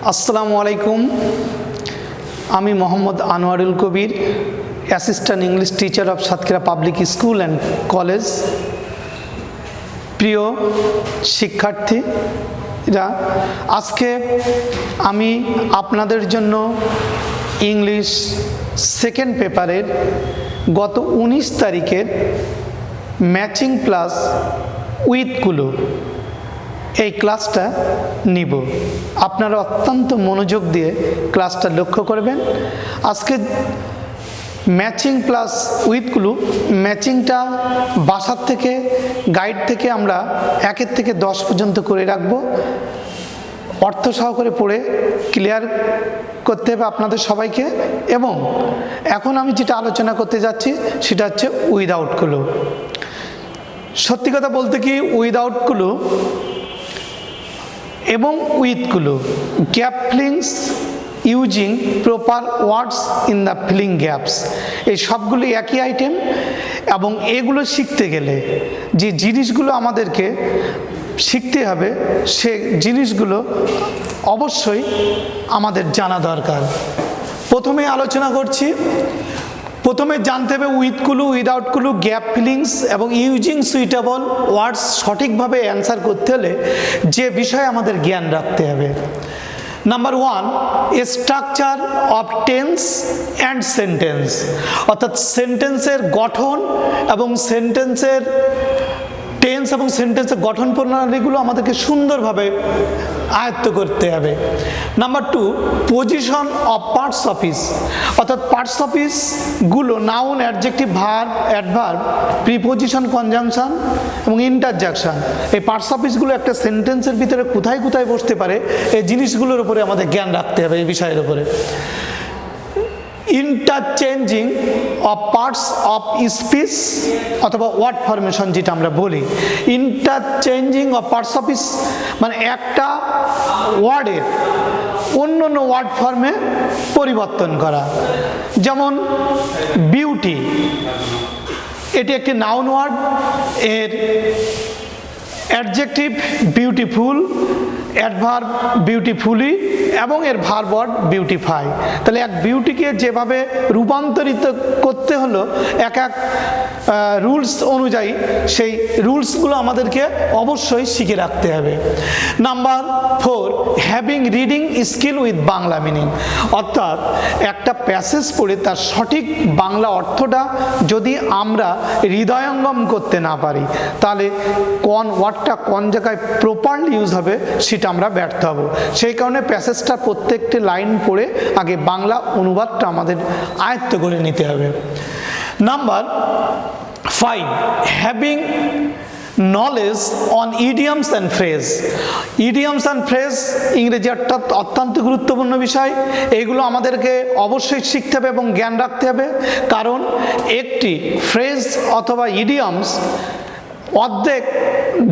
আসসালামু আলাইকুম। আমি Mohammad Anwarul Kabir, assistant English teacher of Satkhira public school and college. প্রিয় শিক্ষার্থীরা, আজকে আমি আপনাদের জন্য ইংলিশ সেকেন্ড পেপারের গত 19 তারিখের ম্যাচিং প্লাস উইথ ক্লু এই ক্লাসটা নিব। আপনারা অত্যন্ত মনোযোগ দিয়ে ক্লাসটা লক্ষ্য করবেন। আজকে ম্যাচিং প্লাস উইথ ক্লু, ম্যাচিংটা বাসার থেকে গাইড থেকে আমরা 1 থেকে 10 পর্যন্ত করে রাখব। অর্থ সহকারে পড়ে ক্লিয়ার করতে হবে আপনাদের সবাইকে। এবং এখন আমি যেটা আলোচনা করতে যাচ্ছি সেটা হচ্ছে উইদাউট ক্লু। সত্যি কথা বলতে কি, উইদাউট ক্লু এবং with clue, gap fillings using proper words in the filling gaps, এই সবগুলো একই আইটেম। এবং এগুলো শিখতে গেলে যে জিনিসগুলো আমাদেরকে শিখতে হবে সে জিনিসগুলো অবশ্যই আমাদের জানা দরকার। প্রথমে আলোচনা করছি, প্রথমে জানতে হবে with clue, without clue, gap feelings এবং ইউজিং সুইটেবল ওয়ার্ডস। সঠিকভাবে অ্যান্সার করতে হলে যে বিষয়ে আমাদের জ্ঞান রাখতে হবে। Number 1, structure of tense and sentence, অর্থাৎ সেন্টেন্সের গঠন এবং সেন্টেন্সের টেন্স এবং সেন্টেন্সের গঠন প্রণালীগুলো আমাদেরকে সুন্দরভাবে আয়ত্ত করতে হবে। Number 2, position of parts of speech, অর্থাৎ পার্টস অফ স্পিচগুলো noun, adjective, verb, adverb, preposition, conjunction এবং ইন্টারজেকশন, এই পার্টস অফ স্পিচগুলো একটা সেন্টেন্সের ভিতরে কোথায় কোথায় বসতে পারে এই জিনিসগুলোর উপরে আমাদের জ্ঞান রাখতে হবে, এই বিষয়ের উপরে। Interchanging of parts of speech অথবা ওয়ার্ড ফরমেশন যেটা আমরা বলি, interchanging of parts of speech মানে একটা ওয়ার্ডের অন্য অন্য ওয়ার্ড ফর্মে পরিবর্তন করা। যেমন বিউটি, এটি একটি নাউন ওয়ার্ড, এর অ্যাডজেক্টিভ বিউটিফুল, অ্যাডভার্ব বিউটিফুলি এবং এর ভার্ব ওয়ার্ড বিউটিফাই। তাহলে এক বিউটিকে যেভাবে রূপান্তরিত করতে হলো এক এক রুলস অনুযায়ী, সেই রুলসগুলো আমাদেরকে অবশ্যই শিখে রাখতে হবে। Number 4, having reading skill with Bangla meaning, অর্থাৎ একটা প্যাসেজ পড়ে তার সঠিক বাংলা অর্থটা যদি আমরা হৃদয়ঙ্গম করতে না পারি তাহলে কোন ওয়ার্ডটা কোন জায়গায় প্রপারলি ইউজ হবে সেটা আমরা ব্যর্থ হব। সেই কারণে প্যাসেজটা প্রত্যেকটি লাইন পড়ে আগে বাংলা অনুবাদটা আমাদের আয়ত্ত করে নিতে হবে। Number 5, having knowledge on idioms and phrase, idioms and phrase ইংরেজি অর্থাৎ অত্যন্ত গুরুত্বপূর্ণ বিষয়। এইগুলো আমাদেরকে অবশ্যই শিখতে হবে এবং জ্ঞান রাখতে হবে, কারণ একটি ফ্রেজ অথবা ইডিয়মস অর্ধেক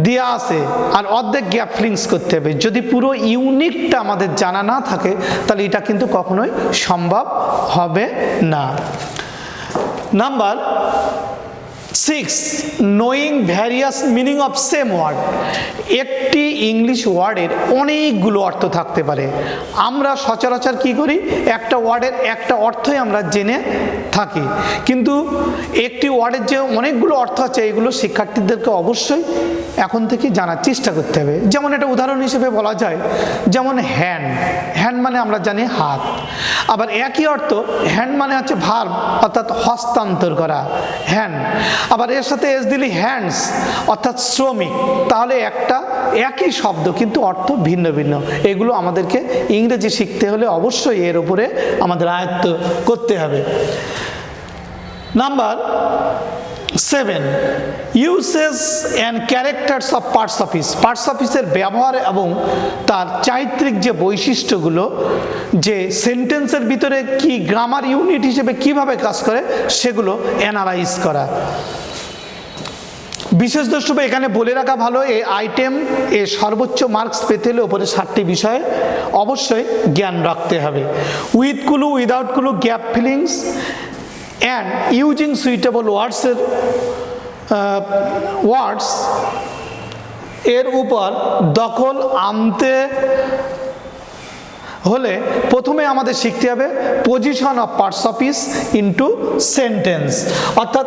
দেওয়া আছে আর অর্ধেক গ্যাপ ফিলিংস করতে হবে। যদি পুরো ইউনিটটা আমাদের জানা না থাকে তাহলে এটা কিন্তু কখনোই সম্ভব হবে না। Number 6, knowing various meaning of same word, একটি ইংলিশ ওয়ার্ডের অনেকগুলো অর্থ থাকতে পারে। আমরা সচরাচর কি করি, একটা ওয়ার্ডের একটা অর্থই আমরা জেনে থাকি, কিন্তু একটি ওয়ার্ডের যে অনেকগুলো অর্থ আছে এগুলো শিক্ষার্থীদেরকে অবশ্যই এখন থেকে জানার চেষ্টা করতে হবে। যেমন একটা উদাহরণ হিসেবে বলা যায়, যেমন হ্যান্ড, হ্যান্ড মানে আমরা জানি হাত, আবার একই অর্থ হ্যান্ড মানে হচ্ছে ভার্ব অর্থাৎ হস্তান্তর করা হ্যান্ড, আবার এর সাথে এস দিলি হ্যান্ডস অর্থাৎ শ্রমিক, তাহলে একটা একই শব্দ কিন্তু অর্থ ভিন্ন ভিন্ন। এগুলো আমাদেরকে ইংরেজি শিখতে হলে অবশ্যই এর উপরে আমাদের আয়ত্ত করতে হবে। Number 7, uses and characters of parts of speech, parts of স্পিচের ব্যবহার এবং তার চারিত্রিক যে বৈশিষ্ট্যগুলো, যে সেন্টেন্সের ভিতরে কি গ্রামার ইউনিট হিসেবে কিভাবে কাজ করে সেগুলো অ্যানালাইজ করা। বিশেষ দ্রষ্টব্য এখানে বলে রাখা ভালো, এই আইটেম এ সর্বোচ্চ মার্কস পেতে হলে উপরে 7টি বিষয়ে অবশ্যই জ্ঞান রাখতে হবে। With clue, without clue, gap fillings and using suitable ওয়ার্ডসের ওয়ার্ডস এর উপর দখল আনতে হলে প্রথমে আমাদের শিখতে হবে position of parts of speech into sentence, অর্থাৎ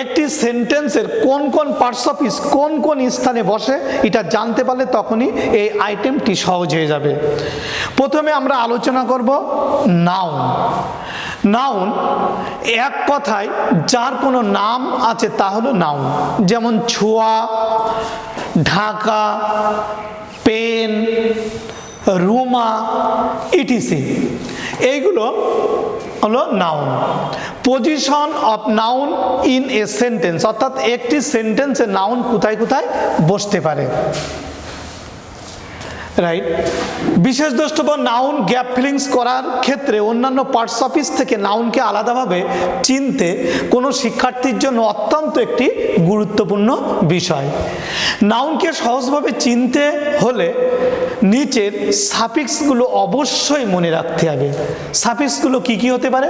একটি সেন্টেন্সের কোন কোন পার্টস অফ স্পিচ কোন কোন স্থানে বসে এটা জানতে পারলে তখনই এই আইটেমটি সহজ হয়ে যাবে। প্রথমে আমরা আলোচনা করব নাউন। নাউন এক কথায় যার কোনো নাম আছে তা হলো নাউন, যেমন ছোঁয়া, ঢাকা, পেন, রুমা, ইটিসি, এইগুলো হলো noun. Position of noun in a sentence, অর্থাৎ একটি সেন্টেন্সে নাউন কোথায় কোথায় বসতে পারে, রাইট। বিশেষ দ্রষ্টব্য নাউন গ্যাপ ফিলিংস করার ক্ষেত্রে অন্যান্য পার্টস অফ স্পিচ থেকে নাউনকে আলাদাভাবে চিনতে কোনো শিক্ষার্থীর জন্য অত্যন্ত একটি গুরুত্বপূর্ণ বিষয়। নাউনকে সহজভাবে চিনতে হলে নিচের সাফিক্সগুলো অবশ্যই মনে রাখতে হবে। সাফিক্সগুলো কি কি হতে পারে?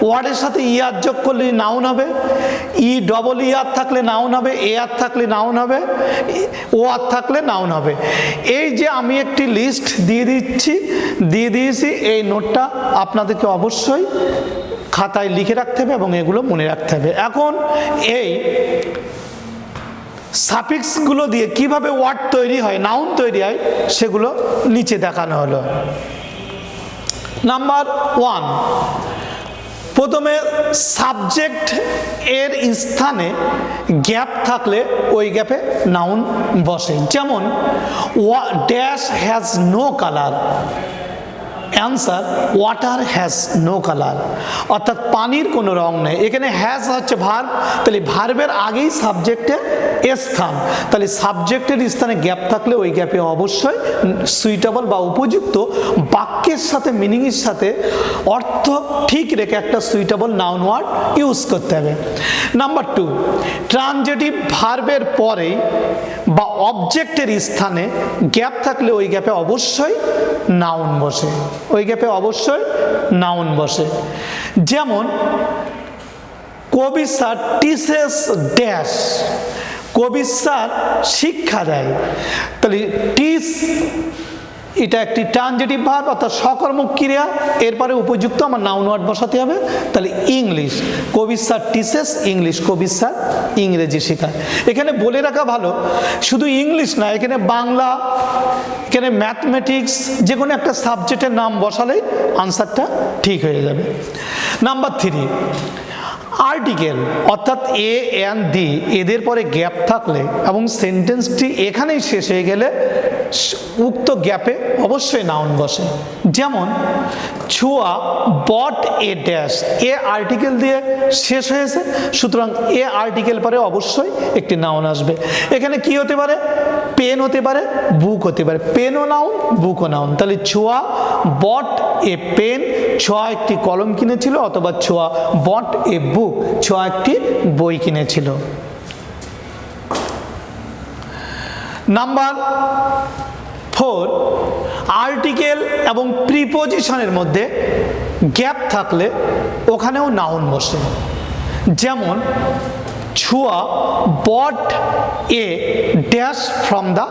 ওয়ার্ডের সাথে ইয়ার যোগ করলে নাউন হবে, ই ডবল ইয়ার থাকলে নাউন হবে, এ আর থাকলে নাউন হবে, ও আর থাকলে নাউন হবে। এই যে আমি একটি লিস্ট দিয়ে দিয়েছি, এই নোটটা আপনাদেরকে অবশ্যই খাতায় লিখে রাখতে হবে এবং এগুলো মনে রাখতে হবে। এখন এই সাফিক্সগুলো দিয়ে কিভাবে ওয়ার্ড তৈরি হয়, নাউন তৈরি হয়, সেগুলো নিচে দেখানো হলো। নাম্বার 1, প্রথমে সাবজেক্ট এর স্থানে গ্যাপ থাকলে ওই গ্যাপে নাউন বসে, যেমন dash has no colour, answer water has no colour, অর্থাৎ পানির কোনো রং নেই। এখানে হ্যাজ হচ্ছে ভার্ব, তাহলে ভার্বের আগেই সাবজেক্টের স্থান, তাহলে সাবজেক্টের স্থানে গ্যাপ থাকলে ওই গ্যাপে অবশ্যই সুইটেবল বা উপযুক্ত বাক্যের সাথে মিনিংয়ের সাথে অর্থ ঠিক রেখে একটা সুইটেবল নাউন ওয়ার্ড ইউজ করতে হবে। নাম্বার 2, ট্রানজিটিভ ভার্বের পরে বা অবজেক্টের স্থানে গ্যাপ থাকলে ওই গ্যাপে অবশ্যই নাউন বসে, ওই গ্যাপে অবশ্যই নাউন বসে। যেমন কবি স্যার টিচেস ড্যাশ, কবি স্যার শিক্ষা দেয়, তাহলে টিচ এটা একটি ট্রানজিটিভ ভার্ব অর্থাৎ সকর্মক ক্রিয়া, এরপরে উপযুক্ত আমার নাউন ওয়ার্ড বসাতে হবে। তাহলে ইংলিশ, কবি স্যার টিচেস ইংলিশ, কবি স্যার ইংরেজি শেখায়। এখানে বলে রাখা ভালো, শুধু ইংলিশ না, এখানে বাংলা, এখানে ম্যাথমেটিক্স, যে কোনো একটা সাবজেক্টের নাম বসালেই আনসারটা ঠিক হয়ে যাবে। নাম্বার 3, আর্টিকেল অর্থাৎ এ এন দি এদের পরে গ্যাপ থাকলে এবং সেন্টেন্সটি এখানেই শেষ হয়ে গেলে উক্ত গ্যাপে অবশ্যই নাউন বসে। যেমন ছোঁয়া bought a dash, A article দিয়ে শেষ হয়েছে, সুতরাং এ আর্টিকেল পরে অবশ্যই একটি নাউন আসবে। এখানে কি হতে পারে? পেন হতে পারে, বুক হতে পারে, পেনও নাউন, বুকও নাউন। তাহলে ছোঁয়া বট এ পেন, ছোঁয়া একটি কলম কিনেছিল, অথবা ছোঁয়া বট এ বুক, ছোঁয়া একটি বই কিনেছিল। নাম্বার 4, আর্টিকেল এবং প্রিপোজিশনের মধ্যে গ্যাপ থাকলে ওখানেও নাউন বসে। যেমন ছোঁয়া bought a dash from the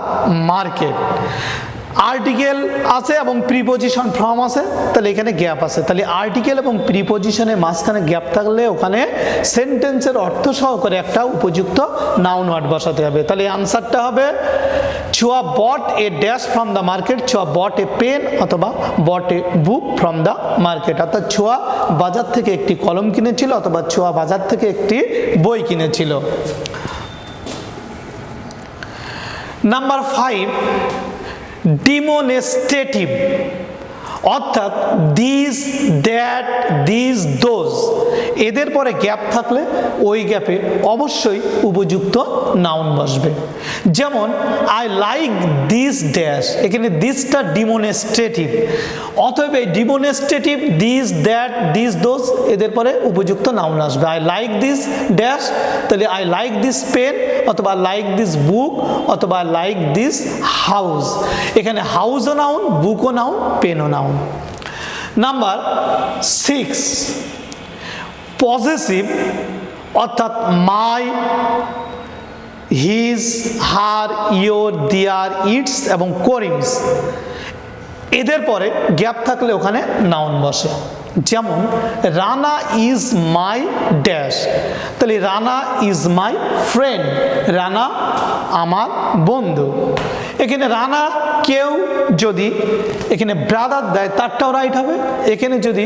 market, article আছে এবং প্রিপোজিশন ফ্রম আছে, তাহলে এখানে গ্যাপ আছে। তাহলে আর্টিকেল এবং প্রিপোজিশনের মাঝখানে গ্যাপ থাকলে ওখানে সেন্টেন্সের অর্থ সহকারে একটা উপযুক্ত নাউন ওয়ার্ড বসাতে হবে। তাহলে আনসারটা হবে ছোঁয়া bought a dash from the market, ছোঁয়া বট এ পেন অথবা বট এ বুক ফ্রম দ্য মার্কেট, অর্থাৎ ছোঁয়া বাজার থেকে একটি কলম কিনেছিল অথবা ছোঁয়া বাজার থেকে একটি বই কিনেছিল। নাম্বার 5, ডিমনস্ট্রেটিভ অর্থাৎ দিস, দ্যাট, দিস, দোজ এদের পরে গ্যাপ থাকলে ওই গ্যাপে অবশ্যই উপযুক্ত নাউন বসবে। যেমন আই লাইক দিস ড্যাশ, এখানে দিসটা ডিমনস্ট্রেটিভ, অতএব এই demonstrative this, that, this, those এদের পরে উপযুক্ত নাউন আসবে। আই লাইক দিস ড্যাশ, তাহলে আই লাইক দিস পেন অথবা লাইক দিস বুক অথবা লাইক দিস হাউস, এখানে হাউসও নাউন, বুকও নাউন, পেনও নাউন। নাম্বার 6, পজেসিভ অর্থাৎ my, his, her, your, their, its এবং করিমস, এদের পরে গ্যাপ থাকলে ওখানে নাউন বসে। যেমন রানা ইজ মাই ড্যাশ, তাহলে Rana is my friend, Rana আমার বন্ধু। এখানে রানা কেউ যদি এখানে ব্রাদার দেয় তারটাও রাইট হবে। এখানে যদি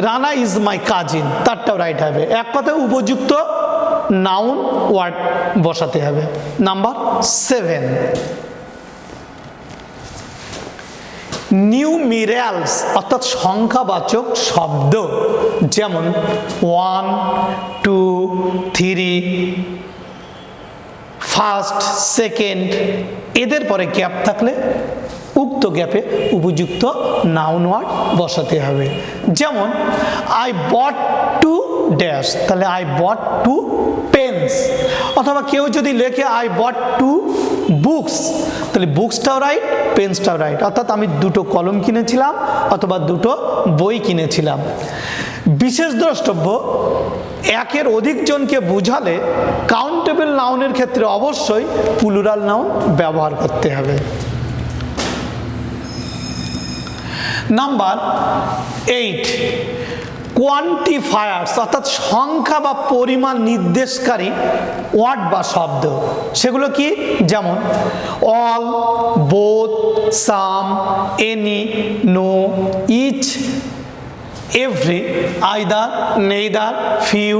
রানা ইজ মাই কাজিন তারটাও রাইট হবে। এক কথায় উপযুক্ত নাউন ওয়ার্ড বসাতে হবে। নাম্বার 7, নিউমিরালস অর্থাৎ সংখ্যাবাচক শব্দ, যেমন 1, 2, 3, ফার্স্ট, সেকেন্ড, এদের পরে গ্যাপ থাকলে উক্ত গ্যাপে উপযুক্ত নাউন ওয়ার্ড বসাতে হবে। যেমন আই বট 2 ড্যাশ, তাহলে আই বট 2 পেন্স। অথবা কেউ যদি লেখে আই বট 2 বুকস, তাহলে বুকসটাও রাইট, পেন্সটাও রাইট। অর্থাৎ আমি 2টো কলম কিনেছিলাম অথবা 2টো বই কিনেছিলাম। বিশেষ দ্রষ্টব্য, একের অধিক জনকে বোঝালে কাউন্টেবল নাউনের ক্ষেত্রে অবশ্যই প্লুরাল নাউন ব্যবহার করতে হবে। নাম্বার 8, কোয়ান্টিফায়ার্স অর্থাৎ সংখ্যা বা পরিমাণ নির্দেশকারী ওয়ার্ড বা শব্দ, সেগুলো কি? যেমন all, both, some, any, no, each, every, either, neither, few,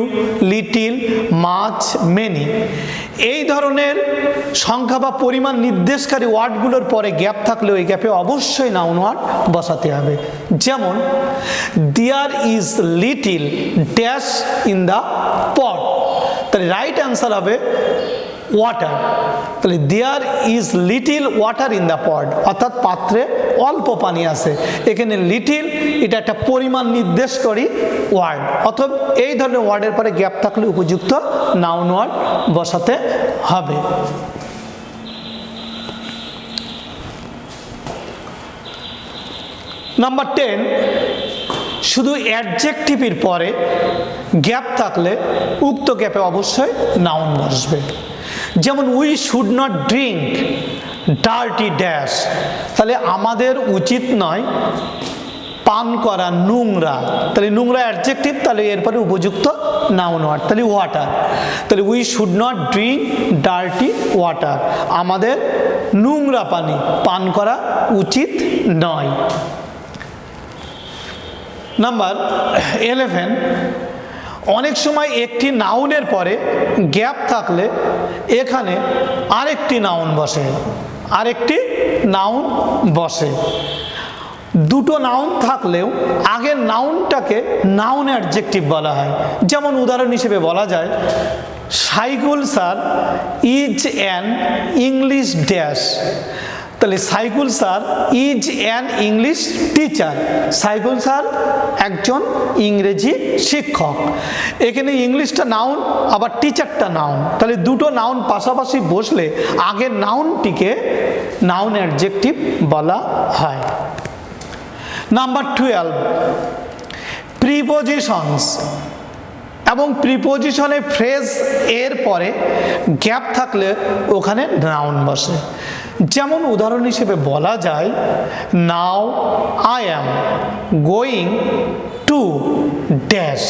little, much, many. এই ধরনের সংখ্যা বা পরিমাণ নির্দেশকারী ওয়ার্ডগুলোর পরে গ্যাপ থাকলে ওই গ্যাপে অবশ্যই নাউন ওয়ার্ড বসাতে হবে। যেমন there is little dash in the pot, তাহলে রাইট অ্যান্সার হবে ওয়াটার। তাহলে there is little water in the pot, অর্থাৎ পাত্রে অল্প পানি আছে। এখানে লিটিল এটা একটা পরিমাণ নির্দেশকারী ওয়ার্ড, অথবা এই ধরনের ওয়ার্ডের পরে গ্যাপ থাকলে উপযুক্ত নাউন ওয়ার্ড বসাতে হবে। নাম্বার 10, শুধু অ্যাডজেক্টিভের পরে গ্যাপ থাকলে উক্ত গ্যাপে অবশ্যই নাউন বসবে। যেমন we should not drink dirty dash, তাহলে আমাদের উচিত নয় পান করা নোংরা, তাহলে নোংরা অ্যাডজেক্টিভ, তাহলে এরপরে উপযুক্ত নাউন ওয়ার্ড, তাহলে ওয়াটার। তাহলে we should not drink dirty water, আমাদের নোংরা পানি পান করা উচিত নয়। নাম্বার 11, অনেক সময় একটি নাউনের পরে গ্যাপ থাকলে এখানে আরেকটি নাউন বসে, আরেকটি নাউন বসে। 2টো নাউন থাকলেও আগের নাউনটাকে নাউন অ্যাডজেক্টিভ বলা হয়। যেমন উদাহরণ হিসেবে বলা যায় Saikul sir is an English dash, তাহলে Saikul sir is an English teacher, Saikul sir একজন ইংরেজি শিক্ষক। এখানে ইংলিশটা নাউন আবার টিচারটা নাউন, তাহলে 2টো নাউন পাশাপাশি বসলে আগের নাউনটিকে নাউন অ্যাডজেক্টিভ বলা হয়। নাম্বার 12, প্রিপোজিশনস এবং প্রিপোজিশনে ফ্রেজ এর পরে গ্যাপ থাকলে ওখানে নাউন বসে। যেমন উদাহরণ হিসেবে বলা যায় now I am going to dash,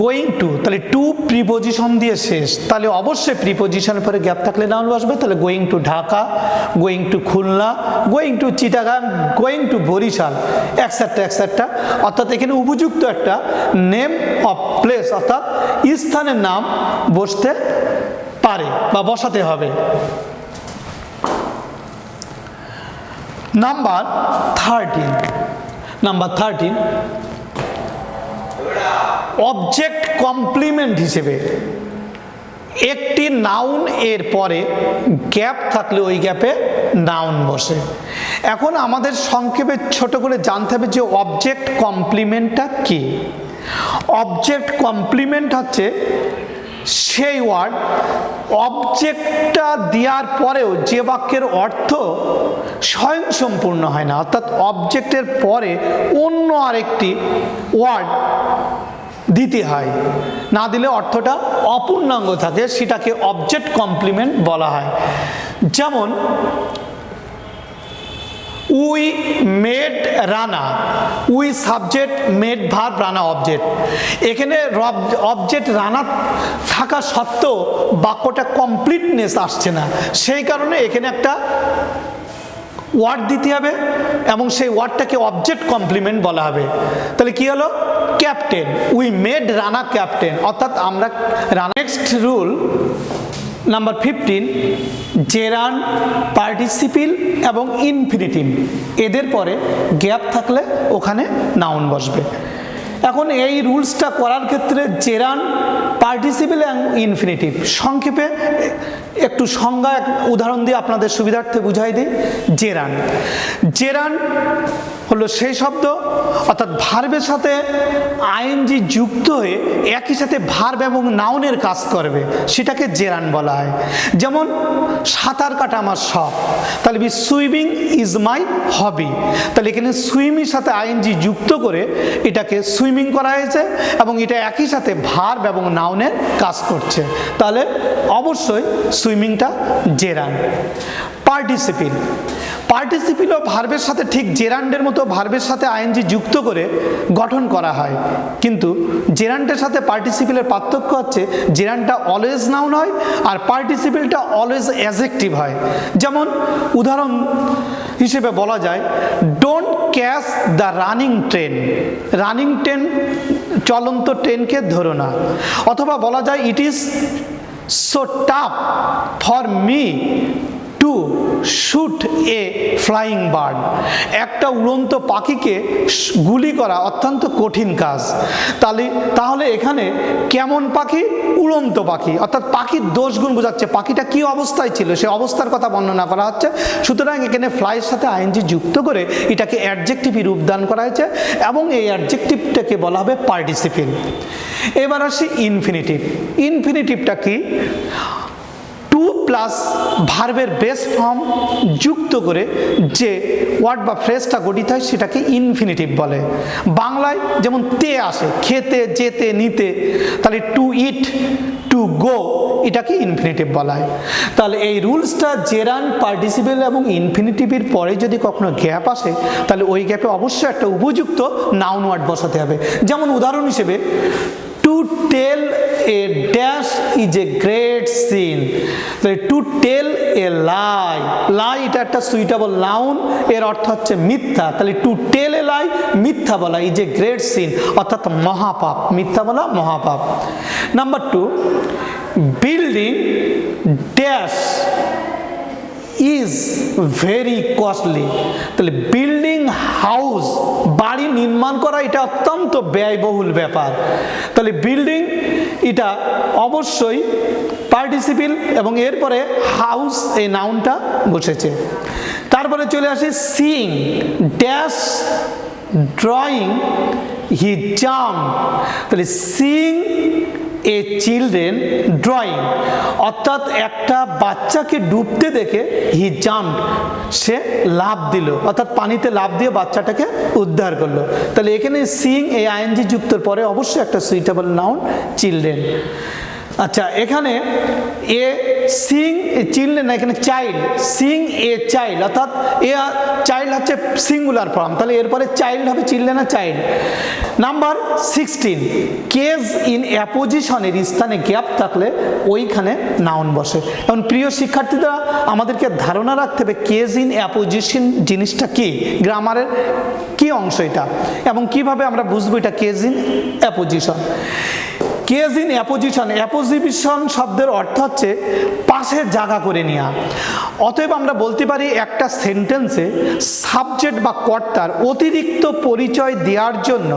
going to, তাহলে টু প্রিপোজিশন দিয়ে শেষ, তাহলে অবশ্যই প্রিপোজিশনের পরে গ্যাপ থাকলে নাউন বসবে। তাহলে going to Dhaka, going to Khulna, going to Chittagong, going to Barishal, etcetera etcetera. অর্থাৎ এখানে উপযুক্ত একটা নেম অফ প্লেস অর্থাৎ স্থানের নাম বসতে পারে বা বসাতে হবে। নাম্বার 13, অবজেক্ট কমপ্লিমেন্ট হিসেবে একটি নাউন এর পরে গ্যাপ থাকলে ওই গ্যাপে নাউন বসে। এখন আমাদের সংক্ষেপে ছোট করে জানতে হবে যে অবজেক্ট কমপ্লিমেন্টটা কি। অবজেক্ট কমপ্লিমেন্ট হচ্ছে সেই ওয়ার্ড অবজেক্টটা দেওয়ার পরেও যে বাক্যের অর্থ স্বয়ংসম্পূর্ণ হয় না, অর্থাৎ অবজেক্টের পরে অন্য আরেকটি ওয়ার্ড দিতে হয়, না দিলে অর্থটা অপূর্ণাঙ্গ থাকে, সেটাকে অবজেক্ট কমপ্লিমেন্ট বলা হয়। যেমন we made Rana, we subject, made verb, Rana object. এখানে অবজেক্ট রানা থাকা সত্ত্বেও বাক্যটা কমপ্লিটনেস আসছে না, সেই কারণে এখানে একটা ওয়ার্ড দিতে হবে এবং সেই ওয়ার্ডটাকে অবজেক্ট কমপ্লিমেন্ট বলা হবে। তাহলে কি হলো? Captain, we made Rana captain, অর্থাৎ আমরা Rana. Next rule number 15, gerund, participle এবং ইনফিনিটিভ, এদের পরে গ্যাপ থাকলে ওখানে নাউন বসবে। এখন এই রুলসটা করার ক্ষেত্রে জেরান্ড, পার্টিসিপিল এবং ইনফিনিটিভ সংক্ষেপে একটু সংজ্ঞা উদাহরণ দিয়ে আপনাদের সুবিধার্থে বুঝাই দিই। জেরান্ড, জেরান্ড হলো সেই শব্দ অর্থাৎ ভার্বের সাথে আইএনজি যুক্ত হয়ে একই সাথে ভার্ব এবং নাউনের কাজ করবে, সেটাকে জেরান্ড বলা হয়। যেমন সাঁতার কাটা আমার শখ, তাহলে সুইমিং ইজ মাই হবি, তাহলে এখানে সুইমিংয়ের সাথে আইএনজি যুক্ত করে এটাকে সুইমিং করা হয়েছে এবং এটা একই সাথে ভার্ব এবং নাউনের কাজ করছে, তাহলে অবশ্যই সুইমিংটা জেরান্ড। পার্টিসিপিল, পার্টিসিপিলও ভার্বের সাথে ঠিক জেরান্ডের মতো ভার্বের সাথে আইএনজি যুক্ত করে গঠন করা হয়, কিন্তু জেরান্ডের সাথে পার্টিসিপিলের পার্থক্য হচ্ছে জেরান্ডটা অলওয়েজ নাউন হয় আর পার্টিসিপিলটা অলওয়েজ অ্যাডজেক্টিভ হয়। যেমন উদাহরণ হিসেবে বলা যায় don't catch the running train, running train চলন্ত ট্রেনকে ধরো না। অথবা বলা যায় it is so tough for me two shoot A flying bird, একটা উড়ন্ত পাখিকে গুলি করা অত্যন্ত কঠিন কাজ। তাহলে এখানে কেমন পাখি? উড়ন্ত পাখি, অর্থাৎ পাখির দোষগুণ বোঝাচ্ছে, পাখিটা কি অবস্থায় ছিল সে অবস্থার কথা বর্ণনা করা হচ্ছে। সুতরাং এখানে ফ্লাইয়ের সাথে আইএনজি যুক্ত করে এটাকে অ্যাডজেক্টিভে রূপদান করা হয়েছে এবং এই অ্যাডজেক্টিভটাকে বলা হবে পার্টিসিপিল। এবার আসি ইনফিনিটিভ। ইনফিনিটিভটা কি? টু প্লাস ভার্বের বেস ফর্ম যুক্ত করে যে ওয়ার্ড বা ফ্রেজটা গঠিত হয় সেটাকে ইনফিনিটিভ বলে। বাংলায় যেমন তে আসে, খেতে, যেতে, নিতে, তাহলে টু ইট, টু গো, এটাকে ইনফিনিটিভ বলা হয়। তাহলে এই রুলসটা জেরান্ড, পার্টিসিপেল এবং ইনফিনিটিভের পরে যদি কখনো গ্যাপ আসে তাহলে ওই গ্যাপে অবশ্যই একটা উপযুক্ত নাউন ওয়ার্ড বসাতে হবে। যেমন উদাহরণ হিসেবে to tell a dash is a great sin, to tell a lie, lie এটা একটা সুইটেবল নাউন, এর অর্থ হচ্ছে মিথ্যা, তাহলে টু টেল এ লাই মিথ্যা বলা, ইজ এ গ্রেট সিন অর্থাৎ মহাপাপ, মিথ্যা বলা মহাপাপ। Number 2, building dash is very costly, তাহলে বিল্ডিং হাউস, বাড়ি নির্মাণ করা এটা অত্যন্ত ব্যয়বহুল ব্যাপার, তাহলে বিল্ডিং এটা অবশ্যই পার্টিসিপিল এবং এরপরে হাউস এই নাউনটা বসেছে। তারপরে চলে আসে সিং ড্যাশ ড্রয়িং হি জাম্প, তাহলে সিং এ চিলড্রেন ড্রয়িং, অর্থাৎ একটা বাচ্চাকে ডুবতে দেখে হি জাম্প, সে লাফ দিল, অর্থাৎ পানিতে লাফ দিয়ে বাচ্চাটাকে উদ্ধার করলো। তাহলে এখানে সিং এই আইএনজি যুক্তর পরে অবশ্যই একটা সুইটেবল নাউন চিলড্রেন। আচ্ছা, এখানে এ সিং এ চিলড্রেন না, এখানে চাইল্ড, সিং এ চাইল্ড, অর্থাৎ এ চাইল্ড হচ্ছে সিঙ্গুলার ফর্ম, তাহলে এরপরে চাইল্ড হবে, চিলড্রেন আর চাইল্ড। নাম্বার 16, কেজ ইন অ্যাপোজিশনের স্থানে গ্যাপ থাকলে ওইখানে নাউন বসে। এখন প্রিয় শিক্ষার্থীরা, আমাদেরকে ধারণা রাখতে হবে কেজ ইন অ্যাপোজিশন জিনিসটা কি, গ্রামারের কি অংশ এটা এবং কিভাবে আমরা বুঝবো এটা cage in apposition. Cage in apposition, apposition শব্দের অর্থ হচ্ছে পাশে জায়গা করে নেওয়া। অতএব আমরা বলতে পারি একটা সেন্টেন্সে সাবজেক্ট বা কর্তার অতিরিক্ত পরিচয় দেওয়ার জন্য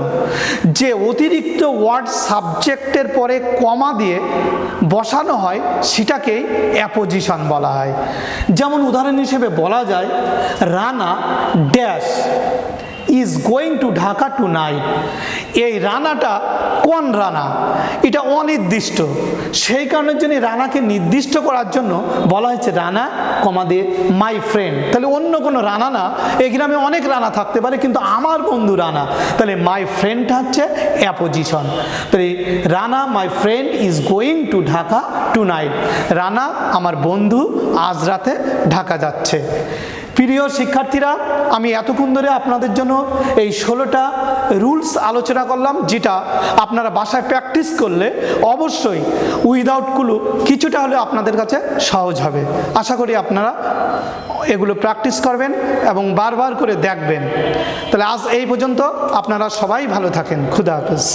যে অতিরিক্ত ওয়ার্ড সাবজেক্টের পরে কমা দিয়ে বসানো হয় সেটাকেই অ্যাপোজিশন বলা হয়। যেমন উদাহরণ হিসেবে বলা যায় Rana dash is going to Dhaka tonight. এই রানাটা কোন রানা? এটা অনির্দিষ্ট, সেই কারণের জন্য রানাকে নির্দিষ্ট করার জন্য বলা হয়েছে রানা কমা দিয়ে মাই ফ্রেন্ড। তাহলে অন্য কোনো রানা না, এই গ্রামে অনেক রানা থাকতে পারে কিন্তু আমার বন্ধু রানা, তাহলে মাই ফ্রেন্ডটা হচ্ছে অ্যাপোজিশন। তাহলে Rana my friend is going to Dhaka tonight, Rana আমার বন্ধু আজ রাতে ঢাকা যাচ্ছে। প্রিয় শিক্ষার্থীরা, আমি এতক্ষণ ধরে আপনাদের জন্য এই 16টা রুলস আলোচনা করলাম, যেটা আপনারা বাসায় প্র্যাকটিস করলে অবশ্যই উইদাউট ক্লু কিছুটা হলেও আপনাদের কাছে সহজ হবে। আশা করি আপনারা এগুলো প্র্যাকটিস করবেন এবং বারবার করে দেখবেন। তাহলে আজ এই পর্যন্ত, আপনারা সবাই ভালো থাকেন। খুদা হাফেজ।